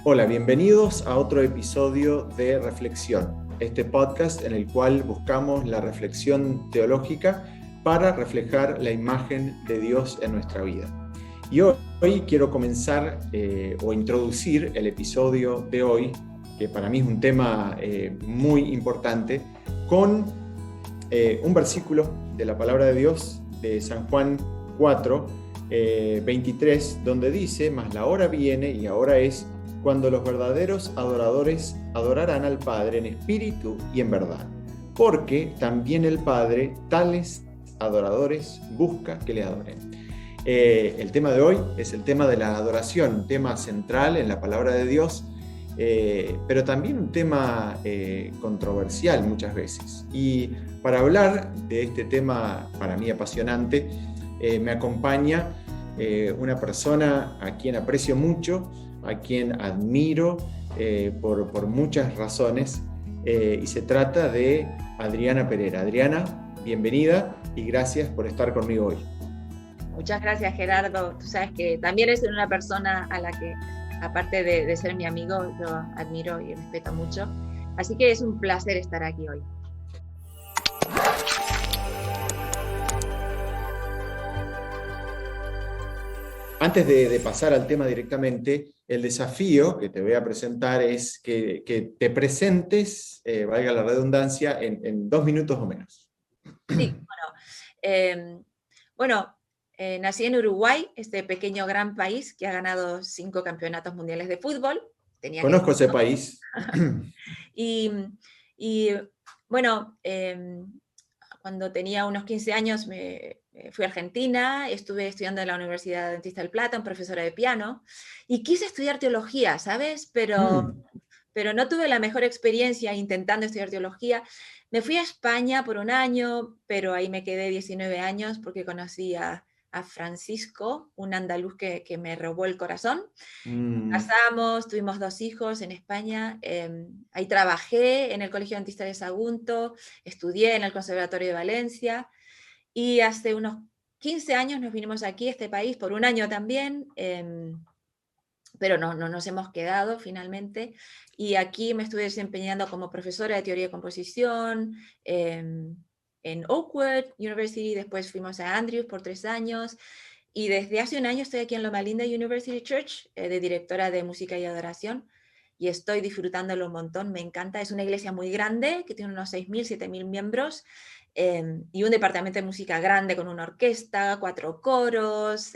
Hola, bienvenidos a otro episodio de Reflexión, este podcast en el cual buscamos la reflexión teológica para reflejar la imagen de Dios en nuestra vida. Y hoy quiero comenzar o introducir el episodio de hoy, que para mí es un tema muy importante, con un versículo de la palabra de Dios de San Juan 4, 23, donde dice: mas la hora viene y ahora es cuando los verdaderos adoradores adorarán al Padre en espíritu y en verdad, porque también el Padre tales adoradores busca que le adoren. El tema de hoy es el tema de la adoración, un tema central en la palabra de Dios, pero también un tema controversial muchas veces. Y para hablar de este tema para mí apasionante, me acompaña una persona a quien aprecio mucho, a quien admiro por muchas razones, y se trata de Adriana Pereira. Adriana, bienvenida y gracias por estar conmigo hoy. Muchas gracias, Gerardo. Tú sabes que también eres una persona a la que, aparte de ser mi amigo, yo admiro y respeto mucho. Así que es un placer estar aquí hoy. Antes de pasar al tema directamente, el desafío que te voy a presentar es que te presentes, valga la redundancia, en 2 minutos o menos. Sí, nací en Uruguay, este pequeño gran país que ha ganado 5 campeonatos mundiales de fútbol. Conozco ese país. Y, y bueno, cuando tenía unos 15 años me fui a Argentina, estuve estudiando en la Universidad Adventista del Plata, profesora de piano, y quise estudiar teología, ¿sabes? Pero no tuve la mejor experiencia intentando estudiar teología. Me fui a España por un año, pero ahí me quedé 19 años porque conocí a Francisco, un andaluz que me robó el corazón. Casamos, tuvimos 2 hijos en España, ahí trabajé en el Colegio Adventista de Sagunto, estudié en el Conservatorio de Valencia y hace unos 15 años nos vinimos aquí a este país, por un año también, pero no nos hemos quedado finalmente, y aquí me estuve desempeñando como profesora de teoría de composición en Oakwood University, después fuimos a Andrews por 3 años, y desde hace un año estoy aquí en Loma Linda University Church, de directora de música y adoración, y estoy disfrutándolo un montón, me encanta. Es una iglesia muy grande, que tiene unos 6.000, 7.000 miembros, y un departamento de música grande con una orquesta, 4 coros,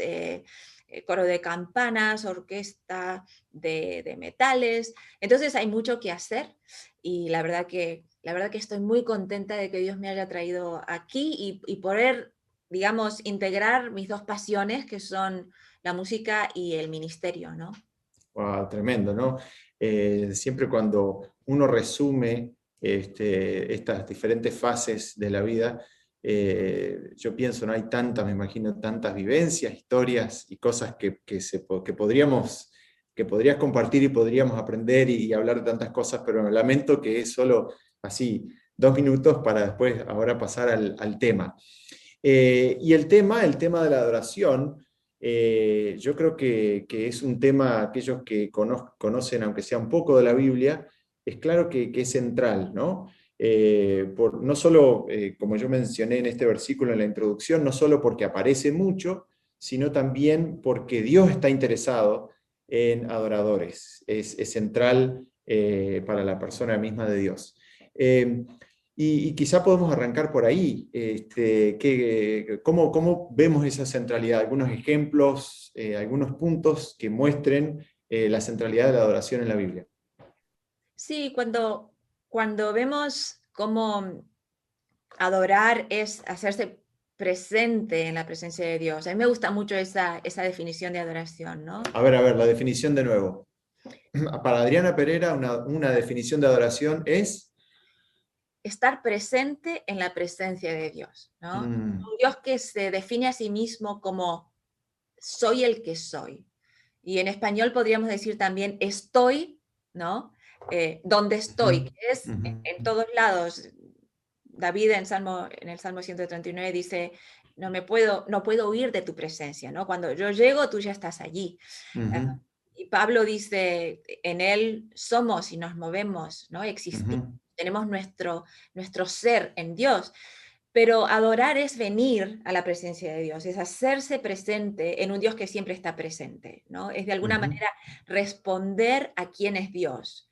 coro de campanas, orquesta de metales. Entonces hay mucho que hacer, y la verdad que estoy muy contenta de que Dios me haya traído aquí y poder, digamos, integrar mis 2 pasiones, que son la música y el ministerio, ¿no? Wow, tremendo, ¿no? Siempre cuando uno resume estas diferentes fases de la vida, yo pienso, no hay tantas, me imagino, tantas vivencias, historias y cosas que podrías compartir y podríamos aprender y hablar de tantas cosas, pero lamento que es solo así 2 minutos para después ahora pasar al tema. Y el tema de la adoración, yo creo que es un tema, aquellos que conocen, aunque sea un poco de la Biblia, es claro que es central, ¿no? No solo, como yo mencioné en este versículo en la introducción, no solo porque aparece mucho, sino también porque Dios está interesado en adoradores. Es central para la persona misma de Dios. Y quizá podemos arrancar por ahí. ¿Cómo vemos esa centralidad? Algunos ejemplos, algunos puntos que muestren la centralidad de la adoración en la Biblia. Sí, cuando vemos cómo adorar es hacerse presente en la presencia de Dios. A mí me gusta mucho esa definición de adoración, ¿no? A ver, la definición de nuevo. Para Adriana Pereira, una definición de adoración es... Estar presente en la presencia de Dios, ¿no? Un Dios que se define a sí mismo como soy el que soy. Y en español podríamos decir también estoy, ¿no? Donde estoy, que es en todos lados. David en el Salmo 139 dice, no puedo huir de tu presencia, ¿no? Cuando yo llego, tú ya estás allí. Y Pablo dice, en Él somos y nos movemos, ¿no? Existimos, Ujú, tenemos nuestro ser en Dios. Pero adorar es venir a la presencia de Dios, es hacerse presente en un Dios que siempre está presente, ¿no? Es de alguna ujú, manera responder a quién es Dios,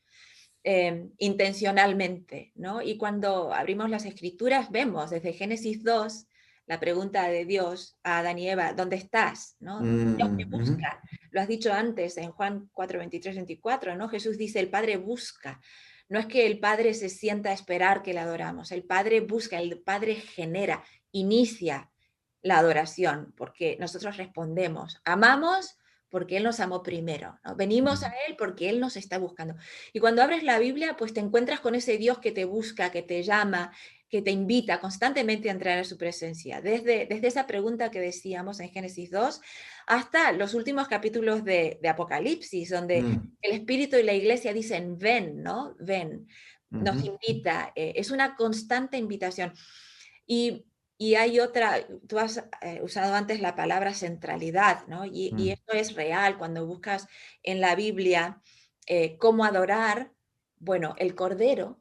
intencionalmente, ¿no? Y cuando abrimos las escrituras vemos desde Génesis 2 la pregunta de Dios a Adán y Eva, ¿dónde estás? ¿No? Dios te ujú, busca. Lo has dicho antes en Juan 4, 23, 24, ¿no? Jesús dice, el Padre busca. No es que el Padre se sienta a esperar que le adoramos, el Padre busca, el Padre genera, inicia la adoración, porque nosotros respondemos, amamos porque Él nos amó primero, ¿no? Venimos a Él porque Él nos está buscando. Y cuando abres la Biblia, pues te encuentras con ese Dios que te busca, que te llama, que te invita constantemente a entrar a su presencia. Desde esa pregunta que decíamos en Génesis 2 hasta los últimos capítulos de Apocalipsis, donde mm, el Espíritu y la Iglesia dicen, ven, ¿no? Ven, nos ujú, invita, es una constante invitación. Y, y hay otra, tú has usado antes la palabra centralidad, ¿no? Y mm, esto es real cuando buscas en la Biblia cómo adorar, bueno, mm. el Cordero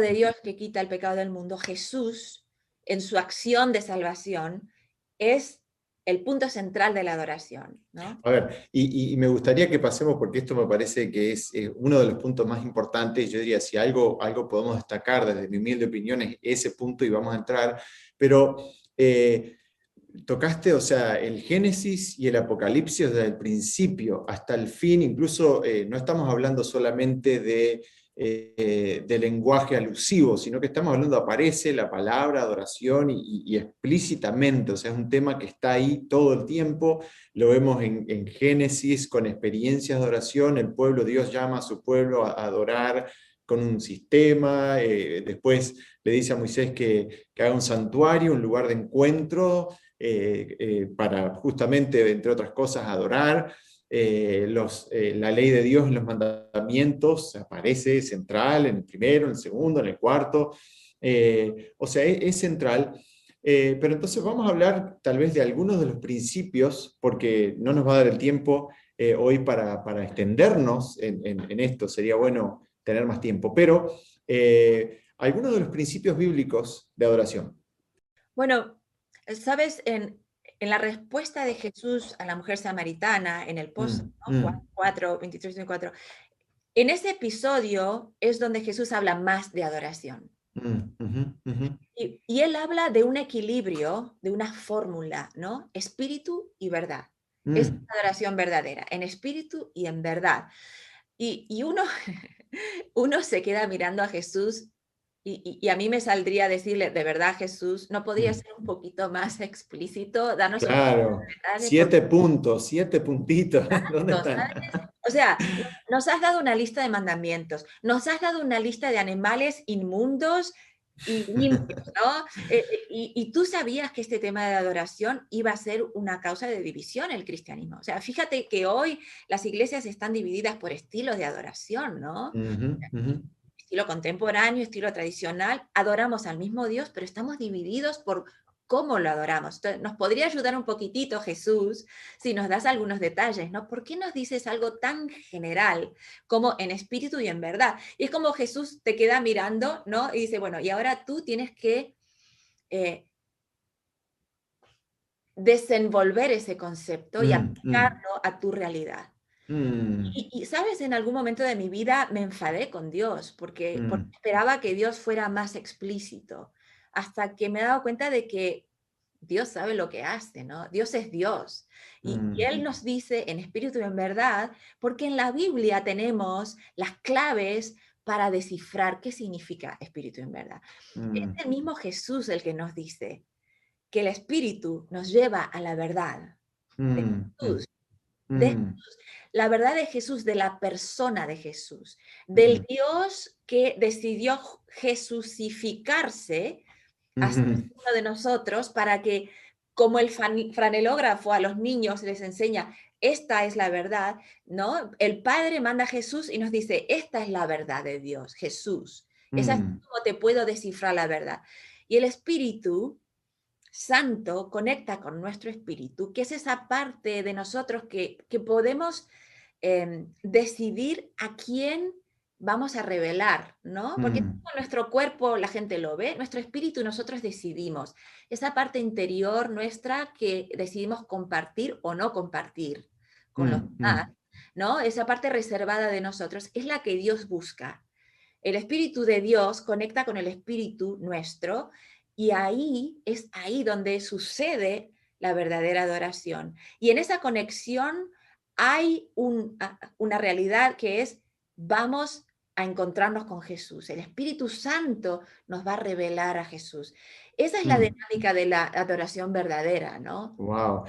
de Dios que quita el pecado del mundo, Jesús, en su acción de salvación, es el punto central de la adoración, ¿no? A ver, y me gustaría que pasemos, porque esto me parece que es uno de los puntos más importantes. Yo diría, si algo podemos destacar desde mi humilde opinión es ese punto y vamos a entrar, pero tocaste, o sea, el Génesis y el Apocalipsis desde el principio hasta el fin, incluso no estamos hablando solamente de lenguaje alusivo, sino que estamos hablando, aparece la palabra adoración y explícitamente, o sea, es un tema que está ahí todo el tiempo, lo vemos en Génesis con experiencias de oración, el pueblo, Dios llama a su pueblo a adorar con un sistema, después le dice a Moisés que haga un santuario, un lugar de encuentro, para justamente, entre otras cosas, adorar. La ley de Dios, los mandamientos, aparece central en el primero, en el segundo, en el cuarto. O sea, es central. Pero entonces vamos a hablar tal vez de algunos de los principios, porque no nos va a dar el tiempo hoy para extendernos en esto. Sería bueno tener más tiempo. Pero algunos de los principios bíblicos de adoración. Bueno, sabes, en la respuesta de Jesús a la mujer samaritana en el post, Mm, ¿no? Juan mm, 4, 23, 24, en ese episodio es donde Jesús habla más de adoración. mm, ujú, ujú, Y él habla de un equilibrio, de una fórmula, ¿no? Espíritu y verdad. Es mm. adoración verdadera, en espíritu y en verdad. Y uno, uno se queda mirando a Jesús y a mí me saldría decirle, de verdad, Jesús, ¿no podría Mm. ser un poquito más explícito? Darnos un poquito Claro, de detalle, porque 7 puntos, 7 puntitos, ¿dónde están? o sea, nos has dado una lista de mandamientos, nos has dado una lista de animales inmundos y limpios, ¿no? Y tú sabías que este tema de adoración iba a ser una causa de división en el cristianismo. O sea, fíjate que hoy las iglesias están divididas por estilos de adoración, ¿no? Ujú, ujú. Estilo contemporáneo, estilo tradicional, adoramos al mismo Dios, pero estamos divididos por cómo lo adoramos. Entonces, nos podría ayudar un poquitito, Jesús, si nos das algunos detalles, ¿no? ¿Por qué nos dices algo tan general como en espíritu y en verdad? Y es como Jesús te queda mirando, ¿no? Y dice, bueno, y ahora tú tienes que eh, desenvolver ese concepto y Mm, mm, aplicarlo a tu realidad. mm, Sabes, en algún momento de mi vida me enfadé con Dios porque mm, esperaba que Dios fuera más explícito, hasta que me he dado cuenta de que Dios sabe lo que hace, ¿no? Dios es Dios. Y mm, Él nos dice en espíritu y en verdad, porque en la Biblia tenemos las claves para descifrar qué significa espíritu y en verdad. Es mm, el mismo Jesús el que nos dice que el espíritu nos lleva a la verdad de mm, Jesús, de mm, la verdad de Jesús, de la persona de Jesús, del mm, Dios que decidió jesusificarse hacia mm, uno de nosotros para que, como el franelógrafo a los niños les enseña, esta es la verdad, ¿no? El Padre manda a Jesús y nos dice, esta es la verdad de Dios, Jesús. Es así mm, como te puedo descifrar la verdad. Y el Espíritu Santo conecta con nuestro espíritu, que es esa parte de nosotros que podemos decidir a quién vamos a revelar, ¿no? Porque Mm, nuestro cuerpo la gente lo ve, nuestro espíritu nosotros decidimos. Esa parte interior nuestra que decidimos compartir o no compartir con los mm, demás, mm, ¿no? Esa parte reservada de nosotros es la que Dios busca. El Espíritu de Dios conecta con el Espíritu nuestro y ahí es ahí donde sucede la verdadera adoración. Y en esa conexión hay una realidad que es, vamos a encontrarnos con Jesús. El Espíritu Santo nos va a revelar a Jesús. Esa es la mm. dinámica de la adoración verdadera, ¿no? Wow.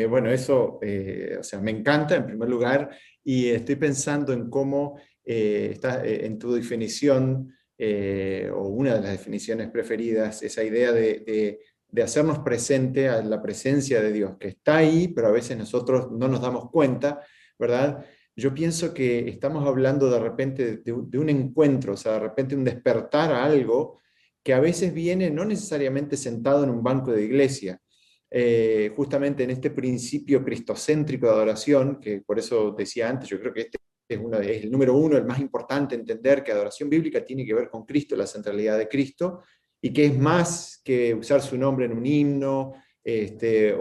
Bueno, eso, o sea, me encanta en primer lugar y estoy pensando en cómo está en tu definición, o una de las definiciones preferidas, esa idea de hacernos presente a la presencia de Dios, que está ahí, pero a veces nosotros no nos damos cuenta, ¿verdad? Yo pienso que estamos hablando de repente de un encuentro, o sea, de repente un despertar a algo que a veces viene no necesariamente sentado en un banco de iglesia, justamente en este principio cristocéntrico de adoración, que por eso decía antes, yo creo que este es el número uno, el más importante, entender que adoración bíblica tiene que ver con Cristo, la centralidad de Cristo, y que es más que usar su nombre en un himno,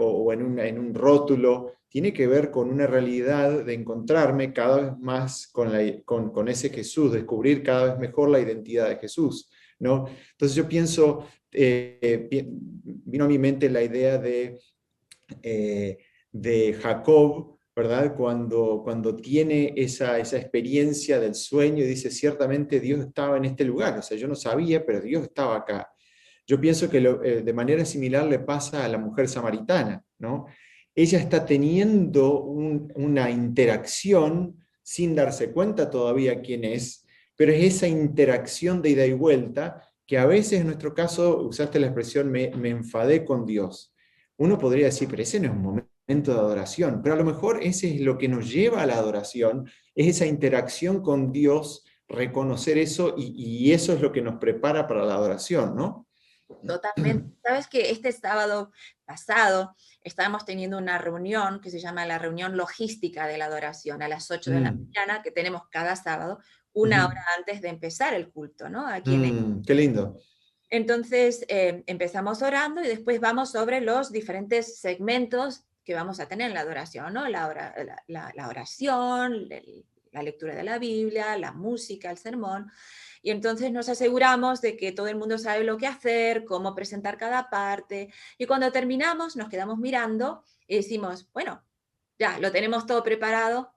o en un rótulo, tiene que ver con una realidad de encontrarme cada vez más con ese Jesús, descubrir cada vez mejor la identidad de Jesús, ¿no? Entonces yo pienso, vino a mi mente la idea de Jacob, ¿verdad? Cuando tiene esa experiencia del sueño y dice, ciertamente Dios estaba en este lugar, o sea, yo no sabía, pero Dios estaba acá. Yo pienso que de manera similar le pasa a la mujer samaritana, ¿no? Ella está teniendo una interacción sin darse cuenta todavía quién es, pero es esa interacción de ida y vuelta que a veces en nuestro caso, usaste la expresión, me enfadé con Dios. Uno podría decir, pero ese no es un momento de adoración, pero a lo mejor ese es lo que nos lleva a la adoración, es esa interacción con Dios, reconocer eso y eso es lo que nos prepara para la adoración, ¿no? Totalmente. Sabes que este sábado pasado estábamos teniendo una reunión que se llama la reunión logística de la adoración a las 8 de la Mm, mañana, que tenemos cada sábado, una ujú, hora antes de empezar el culto, ¿no? Aquí en qué lindo. Entonces empezamos orando y después vamos sobre los diferentes segmentos que vamos a tener en la adoración, ¿no? La oración, la lectura de la Biblia, la música, el sermón. Y entonces nos aseguramos de que todo el mundo sabe lo que hacer, cómo presentar cada parte. Y cuando terminamos, nos quedamos mirando y decimos, bueno, ya, lo tenemos todo preparado.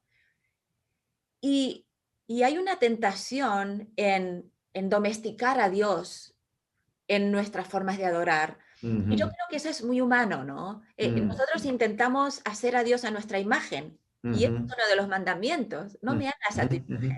Y, y hay una tentación en domesticar a Dios en nuestras formas de adorar. Y yo Ujú, creo que eso es muy humano, ¿no? mm, Nosotros intentamos hacer a Dios a nuestra imagen. Y es ujú, uno de los mandamientos. No me hagas a tu ujú, ujú,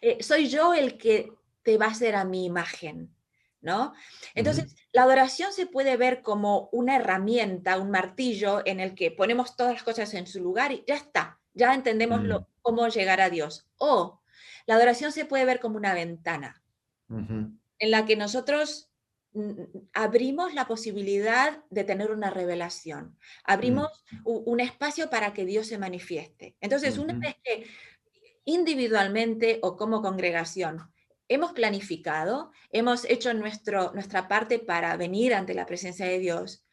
imagen. Soy yo el que te va a hacer a mi imagen, ¿no? Entonces, ujú, la adoración se puede ver como una herramienta, un martillo en el que ponemos todas las cosas en su lugar y ya está, ya entendemos mm, cómo llegar a Dios. O la adoración se puede ver como una ventana ujú, en la que nosotros abrimos la posibilidad de tener una revelación, abrimos mm, un espacio para que Dios se manifieste. Entonces, una ujú, vez que individualmente o como congregación hemos planificado, hemos hecho nuestra parte para venir ante la presencia de Dios,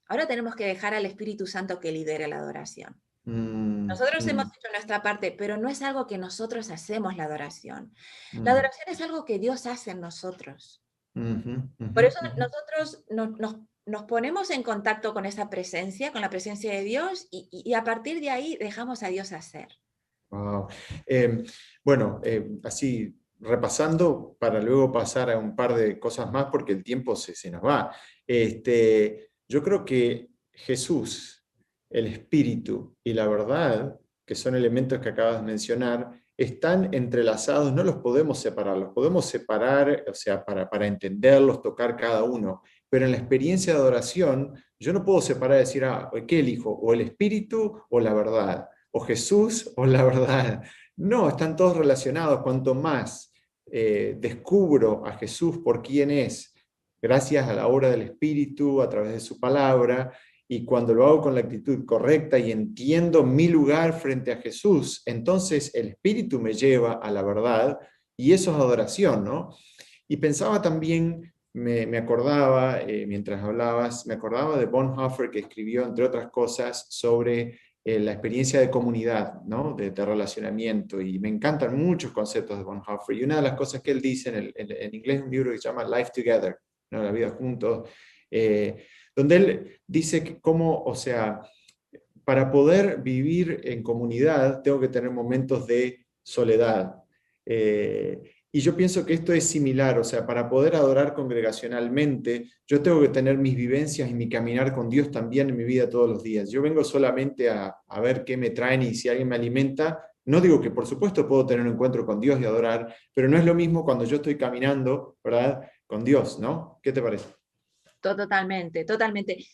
ahora tenemos que dejar al Espíritu Santo que lidere la adoración. mm, Nosotros hemos mm, hecho nuestra parte, pero no es algo que nosotros hacemos la adoración. La mm, adoración es algo que Dios hace en nosotros. ujú, ujú, Por eso ujú. nosotros nos ponemos en contacto con esa presencia, con la presencia de Dios, y a partir de ahí dejamos a Dios hacer. Wow. Eh, bueno, así repasando para luego pasar a un par de cosas más porque el tiempo se nos va. Yo creo que Jesús, el Espíritu y la verdad, que son elementos que acabas de mencionar, están entrelazados, no los podemos separar, o sea, para entenderlos, tocar cada uno, pero en la experiencia de adoración, yo no puedo separar y decir, ¿qué elijo? ¿O el Espíritu o la verdad? O Jesús o la verdad. No, están todos relacionados. Cuanto más descubro a Jesús por quién es, gracias a la obra del Espíritu, a través de su palabra, y cuando lo hago con la actitud correcta y entiendo mi lugar frente a Jesús, entonces el Espíritu me lleva a la verdad, y eso es adoración, ¿no? Y pensaba también, me acordaba, mientras hablabas, me acordaba de Bonhoeffer, que escribió, entre otras cosas, sobre la experiencia de comunidad, ¿no? De relacionamiento, y me encantan muchos conceptos de Bonhoeffer, y una de las cosas que él dice en inglés, un libro que se llama Life Together, ¿no? La vida juntos, donde él dice que cómo, o sea, para poder vivir en comunidad tengo que tener momentos de soledad. Y yo pienso que esto es similar, o sea, para poder adorar congregacionalmente, yo tengo que tener mis vivencias y mi caminar con Dios también en mi vida todos los días. Yo vengo solamente a ver qué me traen y si alguien me alimenta. No digo que por supuesto puedo tener un encuentro con Dios y adorar, pero no es lo mismo cuando yo estoy caminando, ¿verdad? Con Dios, ¿no? ¿Qué te parece? Totalmente, totalmente.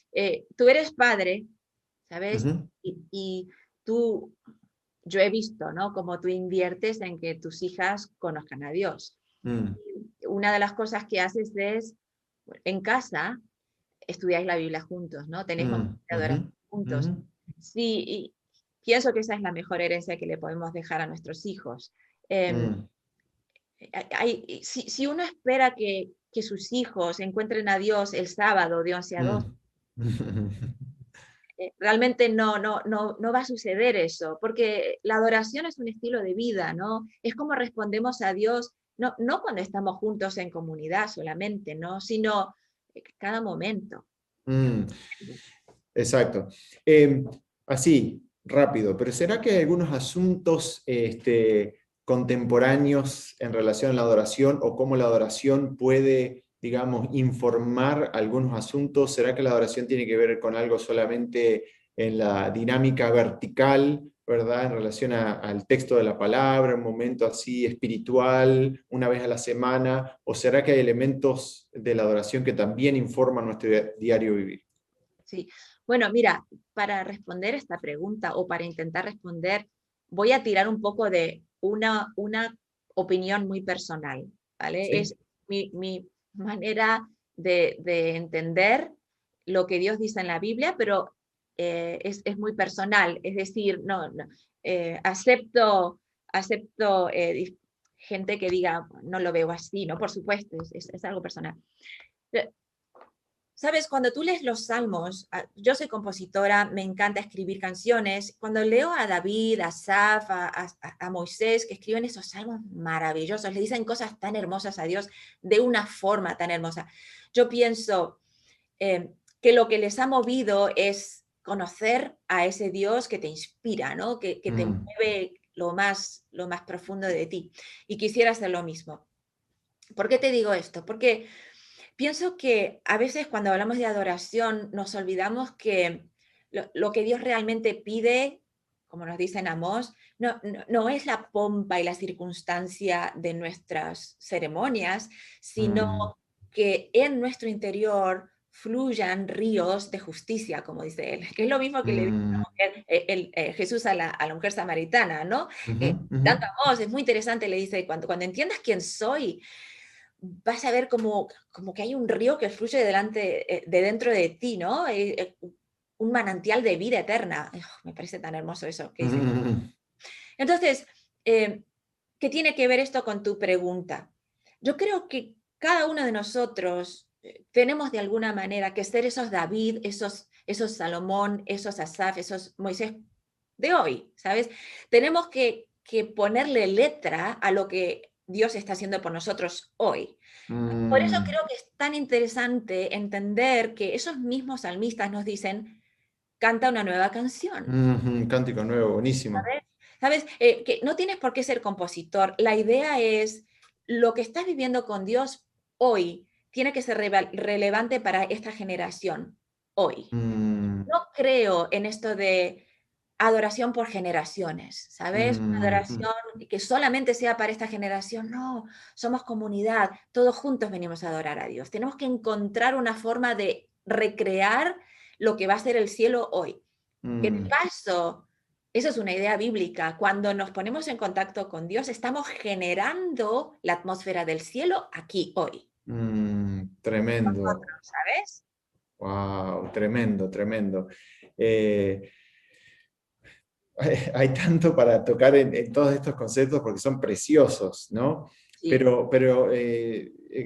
Tú eres padre, ¿sabes? Ujú. Y tú, yo he visto, ¿no? Cómo tú inviertes en que tus hijas conozcan a Dios. Mm, Una de las cosas que haces es, en casa, estudiáis la Biblia juntos, ¿no? Tenéis momentos mm, de ujú, adoración juntos. ujú, Sí, y pienso que esa es la mejor herencia que le podemos dejar a nuestros hijos. Em, mm. si uno espera que sus hijos encuentren a Dios el sábado de 11 a 2, Mm. realmente no va a suceder eso, porque la adoración es un estilo de vida, ¿no? Es como respondemos a Dios, no cuando estamos juntos en comunidad solamente, ¿no? Sino cada momento. Mm, exacto. Así, rápido, pero ¿será que hay algunos asuntos contemporáneos en relación a la adoración o cómo la adoración puede, digamos, informar algunos asuntos? ¿Será que la adoración tiene que ver con algo solamente en la dinámica vertical, ¿verdad? En relación al texto de la palabra, un momento así espiritual, una vez a la semana, ¿o será que hay elementos de la adoración que también informan nuestro diario vivir? Sí. Bueno, mira, para responder esta pregunta o para intentar responder, voy a tirar un poco de una opinión muy personal, ¿vale? ¿Sí? Es mi manera de entender lo que Dios dice en la Biblia, pero es muy personal, es decir, acepto gente que diga, no lo veo así, ¿no? Por supuesto, es algo personal. Sabes, cuando tú lees los salmos, yo soy compositora, me encanta escribir canciones. Cuando leo a David, a Asaf, a Moisés, que escriben esos salmos maravillosos, le dicen cosas tan hermosas a Dios de una forma tan hermosa. Yo pienso que lo que les ha movido es conocer a ese Dios que te inspira, ¿no? Que te Mm, mueve lo más profundo de ti. Y quisiera hacer lo mismo. ¿Por qué te digo esto? Porque pienso que a veces cuando hablamos de adoración nos olvidamos que lo que Dios realmente pide, como nos dice en Amós, no es la pompa y la circunstancia de nuestras ceremonias, sino mm, que en nuestro interior fluyan ríos de justicia, como dice él, que es lo mismo que le dice mm, Jesús a la mujer samaritana, ¿no? ujú, ujú, Tanto Amós, es muy interesante, le dice, cuando entiendas quién soy, vas a ver como que hay un río que fluye de dentro de ti, ¿no? Un manantial de vida eterna. Me parece tan hermoso eso que dice. mm, Entonces, ¿qué tiene que ver esto con tu pregunta? Yo creo que cada uno de nosotros tenemos de alguna manera que ser esos David, esos Salomón, esos Asaf, esos Moisés de hoy, ¿sabes? Tenemos que ponerle letra a lo que Dios está haciendo por nosotros hoy. Por eso mm, creo que es tan interesante entender que esos mismos salmistas nos dicen, canta una nueva canción. ujú, cántico nuevo, buenísimo. ¿Sabes? ¿Sabes? Que no tienes por qué ser compositor. La idea es lo que estás viviendo con Dios hoy tiene que ser relevante para esta generación hoy. Mm, No creo en esto de adoración por generaciones, ¿sabes? Una mm, mm, adoración que solamente sea para esta generación. No, somos comunidad, todos juntos venimos a adorar a Dios. Tenemos que encontrar una forma de recrear lo que va a ser el cielo hoy. Que de mm. paso, eso es una idea bíblica. Cuando nos ponemos en contacto con Dios, estamos generando la atmósfera del cielo aquí hoy. Tremendo. ¿Sabes? Wow, tremendo, tremendo. Eh, hay tanto para tocar en todos estos conceptos porque son preciosos, ¿no? Sí. Pero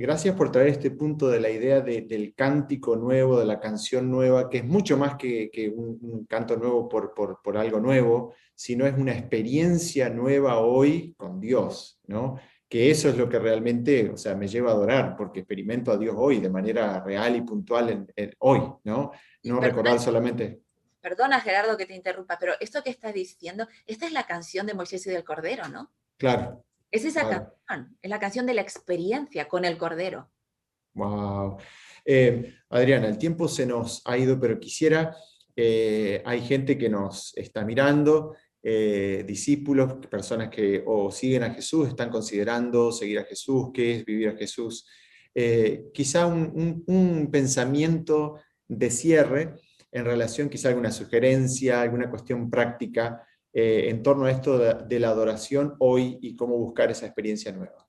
gracias por traer este punto de la idea del cántico nuevo, de la canción nueva, que es mucho más que un canto nuevo por algo nuevo, sino es una experiencia nueva hoy con Dios, ¿no? Que eso es lo que realmente, o sea, me lleva a adorar, porque experimento a Dios hoy de manera real y puntual hoy, ¿no? Y No recordar solamente, perdona, Gerardo, que te interrumpa, pero esto que estás diciendo, esta es la canción de Moisés y del Cordero, ¿no? claro, Es esa claro. canción, es la canción de la experiencia con el Cordero. Wow. Adriana, el tiempo se nos ha ido, pero quisiera, hay gente que nos está mirando, discípulos, personas que o siguen a Jesús, están considerando seguir a Jesús, qué es vivir a Jesús. Quizá un pensamiento de cierre en relación, quizá alguna sugerencia, alguna cuestión práctica en torno a esto de la adoración hoy y cómo buscar esa experiencia nueva.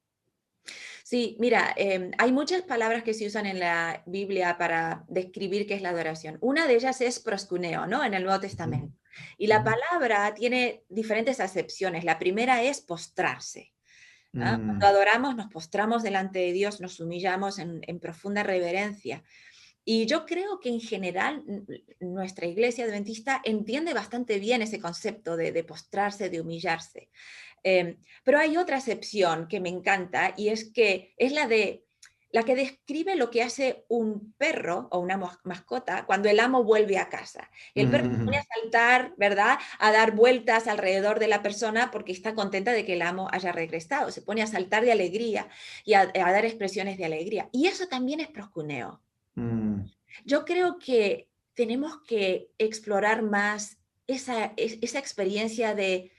Sí, mira, hay muchas palabras que se usan en la Biblia para describir qué es la adoración. Una de ellas es proskuneo, ¿no? En el Nuevo Ujú, Testamento. Y la ujú. palabra tiene diferentes acepciones. La primera es postrarse. ¿Ah? Cuando Mm, adoramos, nos postramos delante de Dios, nos humillamos en profunda reverencia. Y yo creo que en general nuestra iglesia adventista entiende bastante bien ese concepto de postrarse, de humillarse. Pero hay otra acepción que me encanta y es que es la que describe lo que hace un perro o una mascota cuando el amo vuelve a casa. El perro se pone mm, a saltar, ¿verdad? A dar vueltas alrededor de la persona porque está contenta de que el amo haya regresado. Se pone a saltar de alegría y a dar expresiones de alegría. Y eso también es proscuneo. mm, Yo creo que tenemos que explorar más esa experiencia de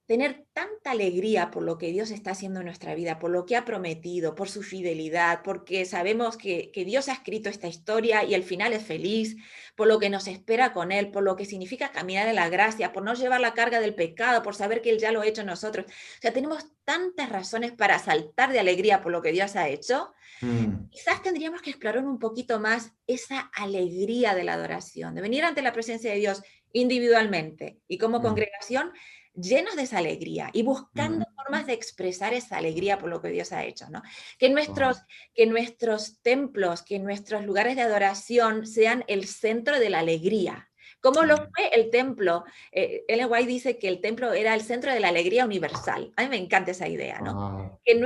tener tanta alegría por lo que Dios está haciendo en nuestra vida, por lo que ha prometido, por su fidelidad, porque sabemos que Dios ha escrito esta historia y el final es feliz, por lo que nos espera con Él, por lo que significa caminar en la gracia, por no llevar la carga del pecado, por saber que Él ya lo ha hecho en nosotros. O sea, tenemos tantas razones para saltar de alegría por lo que Dios ha hecho. mm, Quizás tendríamos que explorar un poquito más esa alegría de la adoración, de venir ante la presencia de Dios individualmente y como mm, congregación llenos de esa alegría y buscando mm. formas de expresar esa alegría por lo que Dios ha hecho, ¿no? Wow. Que nuestros templos, que nuestros lugares de adoración sean el centro de la alegría. Como lo Amén. fue el templo. Ellen White dice que el templo era el centro de la alegría universal. A mí me encanta esa idea, ¿no? Wow. Que Wow.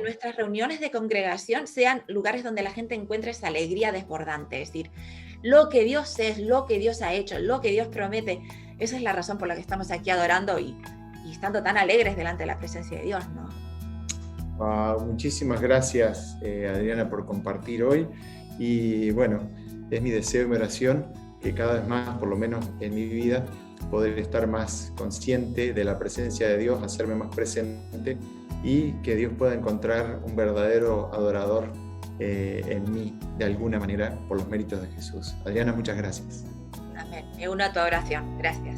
nuestras reuniones de congregación sean lugares donde la gente encuentre esa alegría desbordante, es decir, lo que Dios es, lo que Dios ha hecho, lo que Dios promete. Esa es la razón por la que estamos aquí adorando y estando tan alegres delante de la presencia de Dios, ¿no? Wow. Muchísimas gracias, Adriana, por compartir hoy. Y bueno, es mi deseo y mi oración que cada vez más, por lo menos en mi vida, poder estar más consciente de la presencia de Dios, hacerme más presente y que Dios pueda encontrar un verdadero adorador en mí, de alguna manera, por los méritos de Jesús. Adriana, muchas gracias. Amén. Me uno a tu oración. Gracias.